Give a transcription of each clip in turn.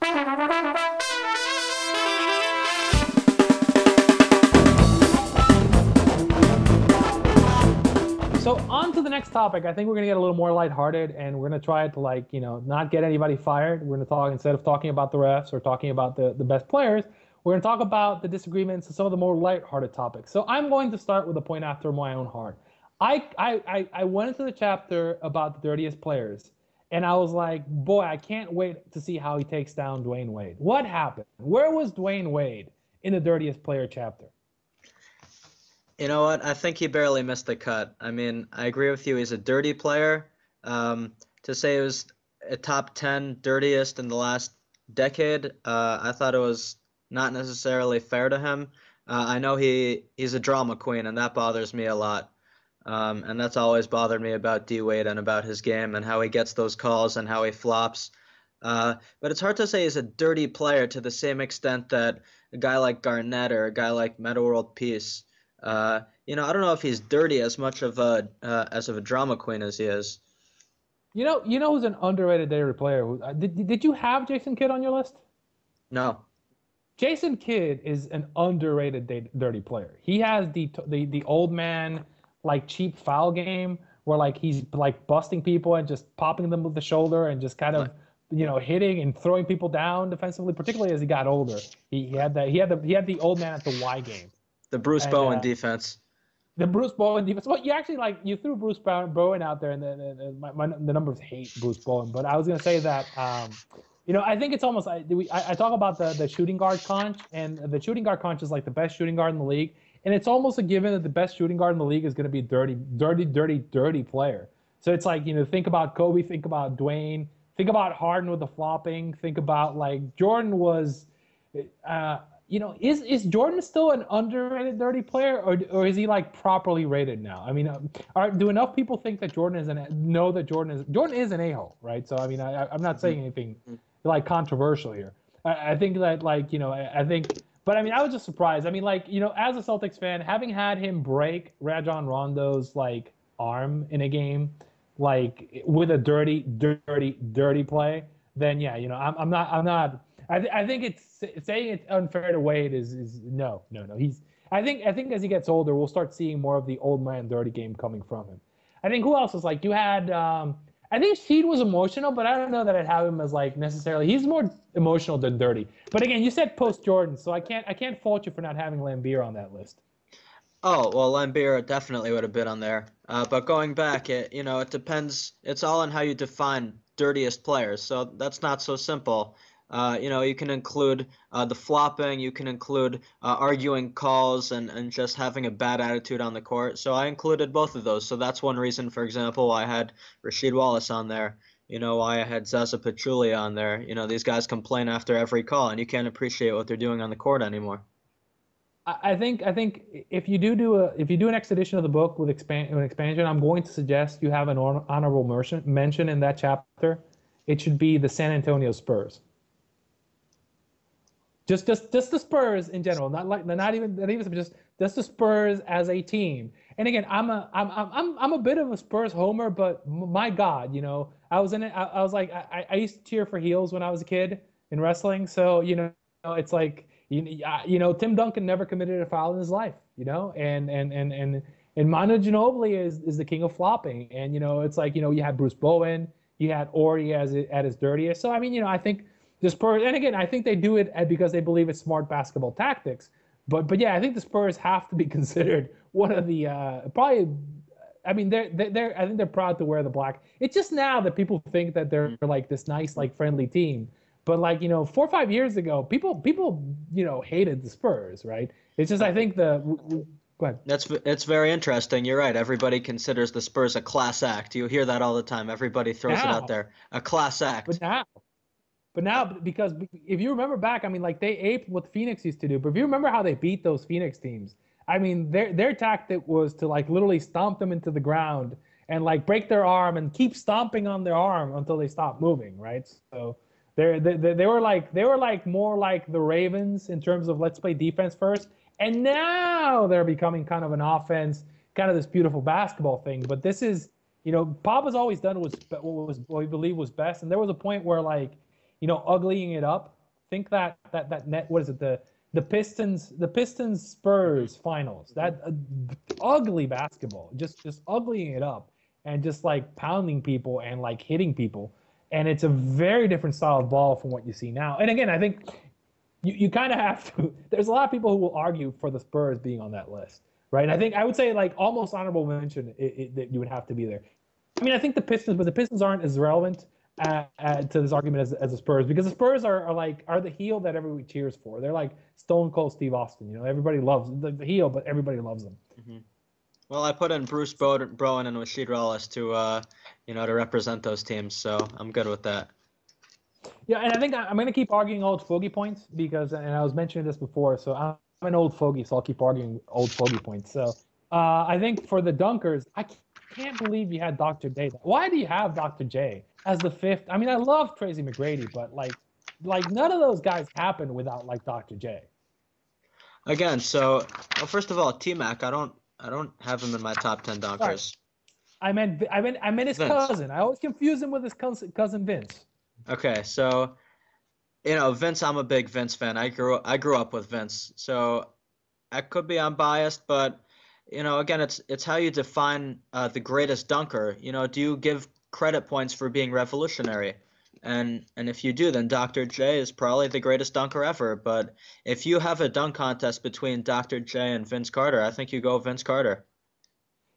So on to the next topic. I think we're gonna get a little more lighthearted, and we're gonna try to not get anybody fired. We're gonna talk instead of talking about the refs or talking about the best players. We're gonna talk about the disagreements and some of the more lighthearted topics. So I'm going to start with a point after my own heart. I went into the chapter about the dirtiest players, and I was like, boy, I can't wait to see how he takes down Dwayne Wade. What happened? Where was Dwayne Wade in the dirtiest player chapter? You know what? I think he barely missed the cut. I mean, I agree with you. He's a dirty player. To say he was a top 10 dirtiest in the last decade, I thought it was not necessarily fair to him. I know he's a drama queen, and that bothers me a lot. And that's always bothered me about D Wade and about his game and how he gets those calls and how he flops. But it's hard to say he's a dirty player to the same extent that a guy like Garnett or a guy like Meta World Peace. I don't know if he's dirty as much of a drama queen as he is. You know who's an underrated dirty player? Did you have Jason Kidd on your list? No. Jason Kidd is an underrated dirty player. He has the old man like cheap foul game where like he's like busting people and just popping them with the shoulder and just kind of hitting and throwing people down defensively, particularly as he got older. He had the old man at the Y game. The Bruce Bowen defense. The Bruce Bowen defense. Well, you threw Bruce Bowen out there, and the numbers hate Bruce Bowen. But I was gonna say that, I think it's almost. I talk about the shooting guard conch, and the shooting guard conch is like the best shooting guard in the league, and it's almost a given that the best shooting guard in the league is gonna be a dirty player. So it's like think about Kobe, think about Dwayne, think about Harden with the flopping, think about like Jordan was. Is Jordan still an underrated dirty player, or is he like properly rated now? I mean, do enough people think that Jordan is Jordan is an a-hole, right? So I mean, I'm not saying anything like controversial here. I think that but I mean, I was just surprised. I mean, as a Celtics fan, having had him break Rajon Rondo's like arm in a game, like with a dirty play, then yeah, I'm not. I think it's saying it's unfair to Wade is no. I think as he gets older, we'll start seeing more of the old man dirty game coming from him. I think who else was like you had. I think Sheed was emotional, but I don't know that I'd have him as like necessarily. He's more emotional than dirty. But again, you said post Jordan, so I can't fault you for not having Lambeer on that list. Oh well, Lambeer definitely would have been on there. But going back, it depends. It's all on how you define dirtiest players. So that's not so simple. You can include the flopping, you can include arguing calls and just having a bad attitude on the court. So I included both of those. So that's one reason, for example, why I had Rasheed Wallace on there. Why I had Zaza Pachulia on there. These guys complain after every call, and you can't appreciate what they're doing on the court anymore. I think if you do an next edition of the book with an expansion, I'm going to suggest you have an honorable mention in that chapter. It should be the San Antonio Spurs. Just the Spurs in general, not even just the Spurs as a team. And again, I'm a bit of a Spurs homer, but my God, I was in it. I was like, I used to cheer for heels when I was a kid in wrestling. So it's like Tim Duncan never committed a foul in his life, and Manu Ginobili is the king of flopping, and it's like you had Bruce Bowen, you had Ori at his dirtiest. So I mean, I think. The Spurs, and again, I think they do it because they believe it's smart basketball tactics. But yeah, I think the Spurs have to be considered one of the probably. I mean, I think they're proud to wear the black. It's just now that people think that they're like this nice, like friendly team. But 4 or 5 years ago, people hated the Spurs, right? It's just I think go ahead. It's very interesting. You're right. Everybody considers the Spurs a class act. You hear that all the time. Everybody throws it out there. A class act. But now, because if you remember back, I mean, like they aped what Phoenix used to do. But if you remember how they beat those Phoenix teams, I mean, their tactic was to like literally stomp them into the ground and like break their arm and keep stomping on their arm until they stop moving, right? So they were like more like the Ravens in terms of let's play defense first, and now they're becoming kind of an offense, kind of this beautiful basketball thing. But this is, Pop has always done what we believe was best, and there was a point where like. Uglying it up think that net, what is it, the Pistons Spurs finals, that ugly basketball, just uglying it up and just like pounding people and like hitting people, and it's a very different style of ball from what you see now. And again, I think you kind of have to. There's a lot of people who will argue for the Spurs being on that list, right? And I think I would say like almost honorable mention that you would have to be there. I mean, I think the Pistons, but the Pistons aren't as relevant to this argument as the Spurs, because the Spurs are the heel that everybody cheers for. They're like Stone Cold Steve Austin. You know, everybody loves the heel, but everybody loves them. Mm-hmm. Well, I put in Bruce Bowen and Rasheed Wallace to to represent those teams, so I'm good with that. Yeah, and I think I'm going to keep arguing old fogey points because, and I was mentioning this before, so I'm an old fogey, so I'll keep arguing old fogey points. So I think for the dunkers, I can't believe you had Dr. J. Why do you have Dr. J as the fifth? I mean, I love Tracy McGrady, but like none of those guys happen without like Dr. J. Again, so well, first of all, T-Mac, I don't have him in my top 10 dunkers. Sorry. I meant his Vince. cousin. I always confuse him with his cousin Vince. Okay, so Vince, I'm a big Vince fan. I grew up with Vince, so I could be unbiased, but again, it's how you define the greatest dunker. Do you give credit points for being revolutionary? And if you do, then Dr. J is probably the greatest dunker ever. But if you have a dunk contest between Dr. J and Vince Carter, I think you go Vince Carter.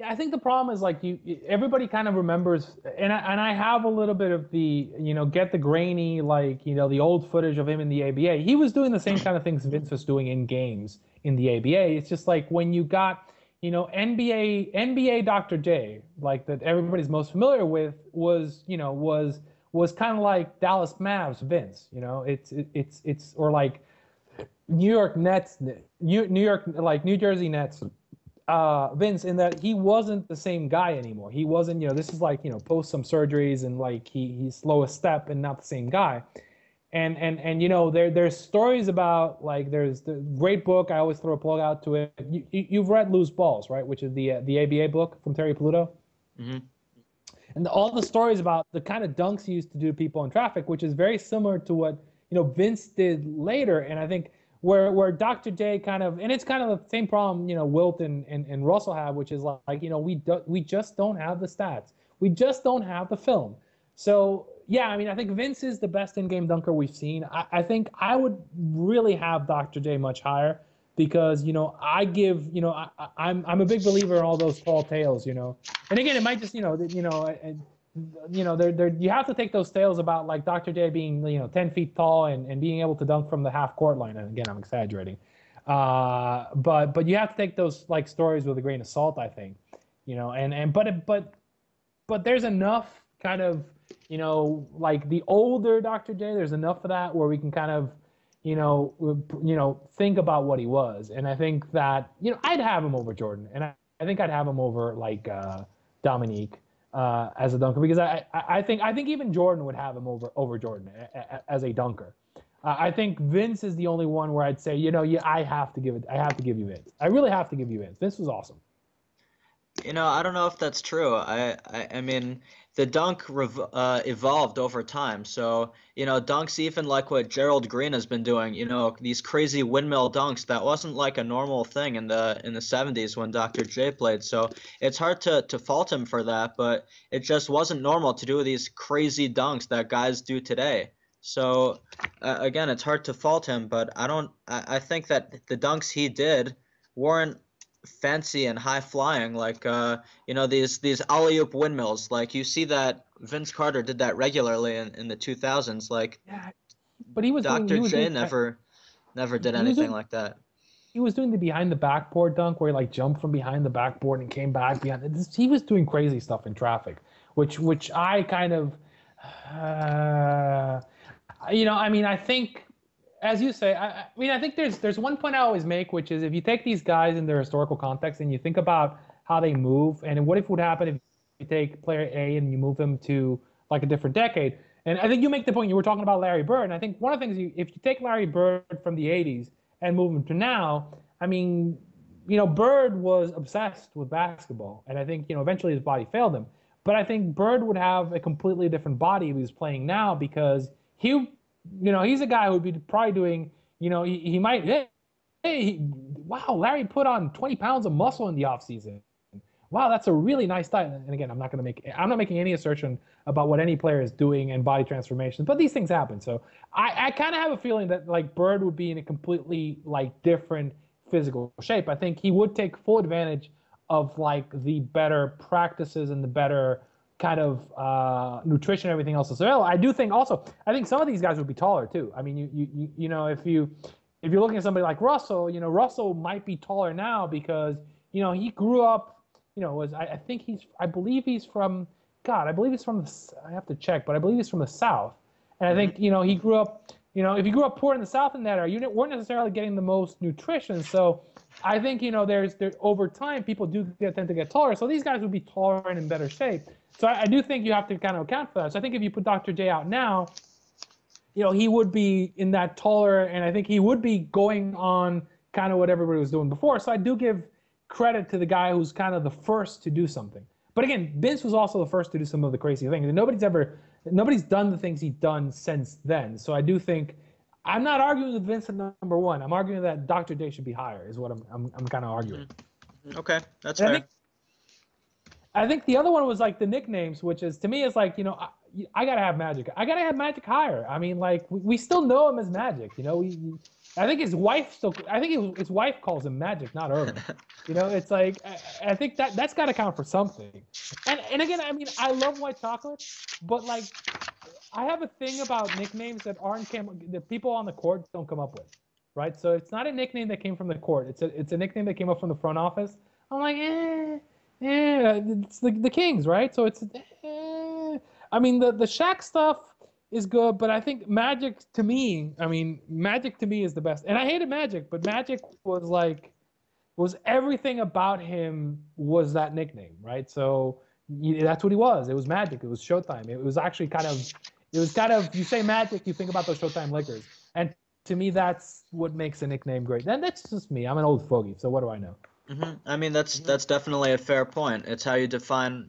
Yeah, I think the problem is like everybody kind of remembers, and I have a little bit of the get the grainy like the old footage of him in the ABA. He was doing the same kind of things Vince was doing in games in the ABA. It's just like when you got NBA Dr. J, like that everybody's most familiar with was kind of like Dallas Mavs Vince. It's or like New York Nets, New York, like New Jersey Nets Vince, in that he wasn't the same guy anymore. He wasn't, this is like, post some surgeries and like he's slow a step and not the same guy. And there's stories about, like, there's the great book, I always throw a plug out to it. You've read Loose Balls, right? Which is the ABA book from Terry Pluto. Mm-hmm. And all the stories about the kind of dunks he used to do to people in traffic, which is very similar to what Vince did later. And I think where Dr. J kind of, and it's kind of the same problem Wilt and Russell have, which is like we just don't have the stats, we just don't have the film. So yeah, I mean, I think Vince is the best in-game dunker we've seen. I think I would really have Dr. J much higher because I give I'm a big believer in all those tall tales, and again it might just you have to take those tales about like Dr. J being 10 feet tall and being able to dunk from the half court line, and again I'm exaggerating, but you have to take those like stories with a grain of salt, I think, but there's enough kind of like the older Dr. J, there's enough of that where we can kind of think about what he was. And I think that, I'd have him over Jordan. And I think I'd have him over like Dominique as a dunker, because I think even Jordan would have him over Jordan as a dunker. I think Vince is the only one where I'd say, I have to give you Vince. I really have to give you Vince. Vince was awesome. I don't know if that's true. I mean, the dunk evolved over time. So, dunks even like what Gerald Green has been doing, these crazy windmill dunks, that wasn't like a normal thing in the 70s when Dr. J played. So it's hard to fault him for that, but it just wasn't normal to do these crazy dunks that guys do today. So again, it's hard to fault him, but I think that the dunks he did weren't fancy and high flying like these alley-oop windmills. Like you see that Vince Carter did that regularly in the 2000s. Like, yeah, but he was Dr. J never did anything like that. He was doing the behind the backboard dunk where he like jumped from behind the backboard and came back behind. He was doing crazy stuff in traffic, which I kind of I mean, I think, as you say, I mean, I think there's one point I always make, which is if you take these guys in their historical context and you think about how they move, and what if would happen if you take player A and you move him to like a different decade. And I think you make the point, you were talking about Larry Bird, and I think one of the things, if you take Larry Bird from the 80s and move him to now, I mean, Bird was obsessed with basketball, and I think, eventually his body failed him. But I think Bird would have a completely different body if he was playing now, because he he's a guy who would be probably doing, he might, wow, Larry put on 20 pounds of muscle in the offseason. Wow, that's a really nice diet. And again, I'm not making any assertion about what any player is doing and body transformation, but these things happen. So I kind of have a feeling that like Bird would be in a completely like different physical shape. I think he would take full advantage of like the better practices and the better kind of nutrition and everything else as well. I do think also, I think some of these guys would be taller too. I mean, if you're looking at somebody like Russell, Russell might be taller now because he grew up. I believe he's from, God, I believe he's from, I have to check, but I believe he's from the South. And I think, he grew up, if you grew up poor in the South in that area, you weren't necessarily getting the most nutrition. So I think, there's over time, people tend to get taller. So these guys would be taller and in better shape. So I do think you have to kind of account for that. So I think if you put Dr. J out now, he would be in that taller, and I think he would be going on kind of what everybody was doing before. So I do give credit to the guy who's kind of the first to do something. But again, Vince was also the first to do some of the crazy things, and nobody's done the things he's done since then. So I do think I'm not arguing with Vince at number one. I'm arguing that Dr. J should be higher. Is what I'm kind of arguing. Okay, that's fair. I think the other one was like the nicknames, which is to me is like I gotta have Magic. I gotta have Magic higher. I mean, like we still know him as Magic. I think his wife still. I think his wife calls him Magic, not Irvin. It's like I think that's got to count for something. And again, I mean, I love white chocolate, but like I have a thing about nicknames that the people on the court don't come up with, right? So it's not a nickname that came from the court. It's a nickname that came up from the front office. I'm like, it's the Kings, right? So it's, I mean, the Shaq stuff is good, but I think Magic to me is the best. And I hated Magic, but Magic was everything about him was that nickname, right? So that's what he was. It was Magic. It was Showtime. It was actually you say Magic, you think about those Showtime Lakers. And to me, that's what makes a nickname great. And that's just me. I'm an old fogey, so what do I know? I mean, that's definitely a fair point. It's how you define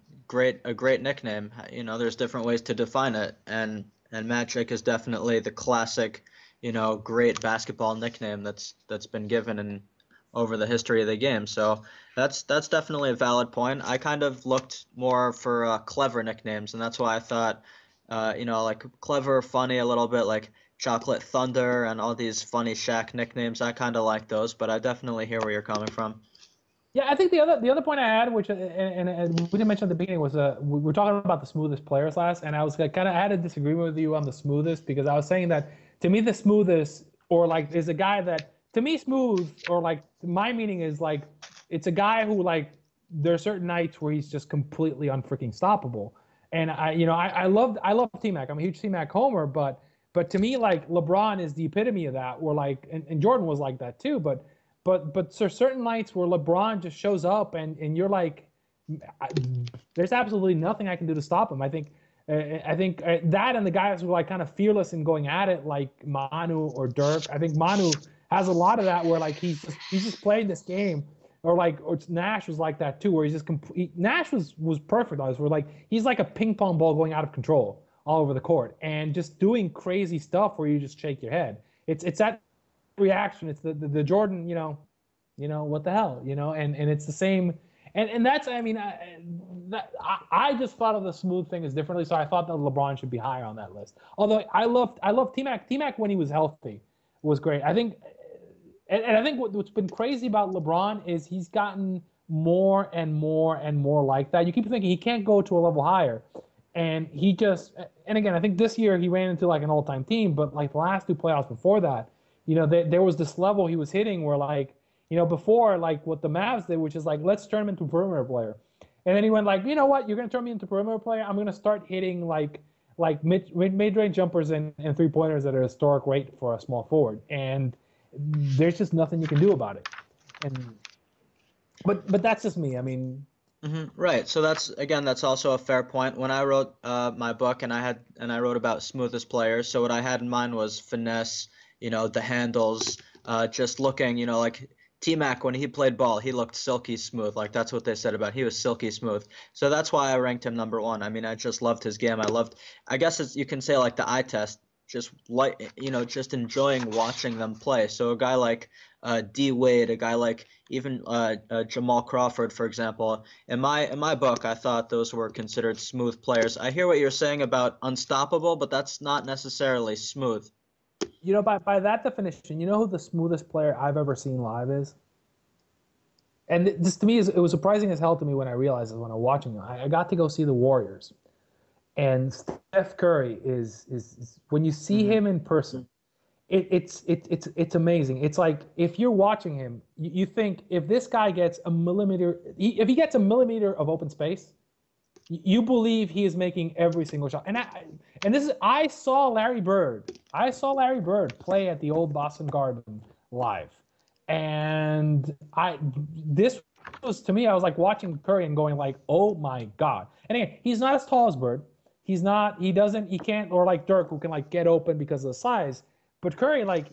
a great nickname. There's different ways to define it, and Magic is definitely the classic, great basketball nickname that's been given over the history of the game. So that's definitely a valid point. I kind of looked more for clever nicknames, and that's why I thought, like clever, funny, a little bit like Chocolate Thunder and all these funny Shaq nicknames. I kind of like those, but I definitely hear where you're coming from. Yeah, I think the other point I had, which and we didn't mention at the beginning, was we were talking about the smoothest players last, and I was like, I had a disagreement with you on the smoothest because I was saying that to me the smoothest or like is a guy that to me smooth or like my meaning is like it's a guy who like there are certain nights where he's just completely unfreaking stoppable, and I love T-Mac. I'm a huge T-Mac homer, but to me like LeBron is the epitome of that, or like and Jordan was like that too, but there's certain nights where LeBron just shows up and you're like, there's absolutely nothing I can do to stop him. I think that and the guys who are like kind of fearless in going at it, like Manu or Dirk. I think Manu has a lot of that where like he's just playing this game, or Nash was like that too, where he's just Nash was perfect on this, where like he's like a ping pong ball going out of control all over the court and just doing crazy stuff where you just shake your head. It's that reaction. It's the Jordan, what the hell, and it's the same, and that's I just thought of the smooth thing as differently, so I thought that LeBron should be higher on that list. Although I love T-Mac. T-Mac when he was healthy was great. I think, and I think what's been crazy about LeBron is he's gotten more and more and more like that. You keep thinking he can't go to a level higher, and and again, I think this year he ran into like an all-time team, but like the last two playoffs before that, there was this level he was hitting where like, before like what the Mavs did, which is like, let's turn him into a perimeter player. And then he went like, you know what, you're going to turn me into a perimeter player? I'm going to start hitting like mid-range jumpers and three-pointers at a historic rate for a small forward. And there's just nothing you can do about it. But that's just me. I mean, right. So that's also a fair point. When I wrote my book and I wrote about smoothest players, so what I had in mind was finesse, the handles, just looking, like T-Mac, when he played ball, he looked silky smooth. Like that's what they said about him. He was silky smooth. So that's why I ranked him number one. I mean, I just loved his game. I guess you can say like the eye test. just just enjoying watching them play. So a guy like D Wade, a guy like even Jamal Crawford, for example. In my book, I thought those were considered smooth players. I hear what you're saying about unstoppable, but that's not necessarily smooth. By that definition, you know who the smoothest player I've ever seen live is? And this to me it was surprising as hell to me when I realized it when I was watching them. I got to go see the Warriors, and Steph Curry is when you see him in person, it's amazing. It's like if you're watching him, you think if this guy gets a millimeter, if he gets a millimeter of open space, you believe he is making every single shot. And I saw Larry Bird. I saw Larry Bird play at the old Boston Garden live, and this was to me. I was like watching Curry and going like, oh my god. And again, he's not as tall as Bird. He's not. He doesn't. He can't. Or like Dirk, who can like get open because of the size. But Curry, like,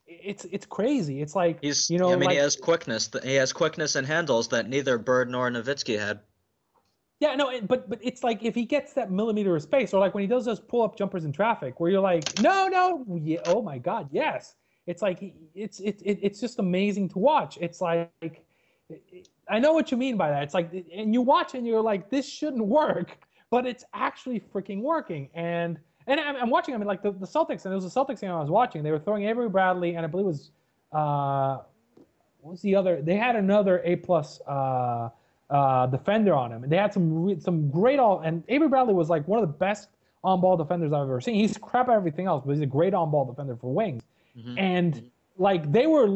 it's crazy. It's like I mean, like, he has quickness. He has quickness and handles that neither Bird nor Nowitzki had. yeah, no, but it's like if he gets that millimeter of space, or like when he does those pull-up jumpers in traffic, where you're like, no, yeah, oh my God, yes. It's like it's just amazing to watch. It's like I know what you mean by that. It's like, and you watch and you're like, this shouldn't work, but it's actually freaking working. And I'm watching. I mean, like the Celtics, and it was the Celtics game I was watching. They were throwing Avery Bradley, and I believe it was what was the other? They had another A+ defender on him. And they had some great and Avery Bradley was like one of the best on-ball defenders I've ever seen. He's crap at everything else, but he's a great on-ball defender for wings. And like they were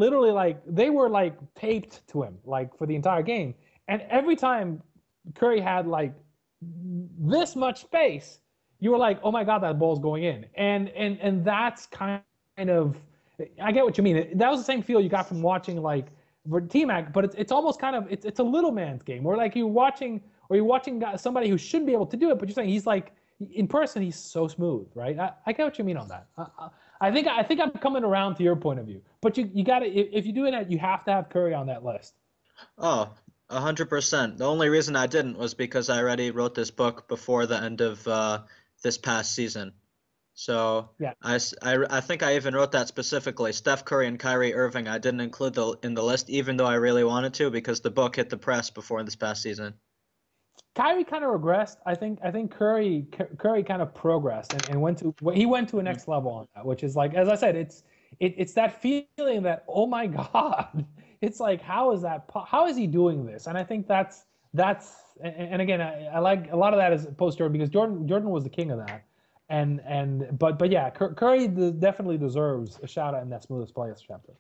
taped to him like for the entire game. And every time Curry had like this much space, you were like, oh my God, that ball's going in. And that's kind of, I get what you mean. That was the same feel you got from watching like T-Mac, but it's almost kind of, it's a little man's game where like you're watching somebody who should be able to do it, but you're saying he's like, in person, he's so smooth, right? I get what you mean on that. I think I'm coming around to your point of view, but you got to, if you do it, you have to have Curry on that list. Oh, 100%. The only reason I didn't was because I already wrote this book before the end of this past season. So yeah, I think I even wrote that specifically. Steph Curry and Kyrie Irving, I didn't include in the list, even though I really wanted to, because the book hit the press before this past season. Kyrie kind of regressed. I think Curry kind of progressed and went to a next level on that, which is like, as I said, it's that feeling that, oh my God, it's like, how is he doing this? And I think that's and again, I like a lot of that is post Jordan, because Jordan was the king of that. But yeah, Curry definitely deserves a shout out in that smoothest players chapter.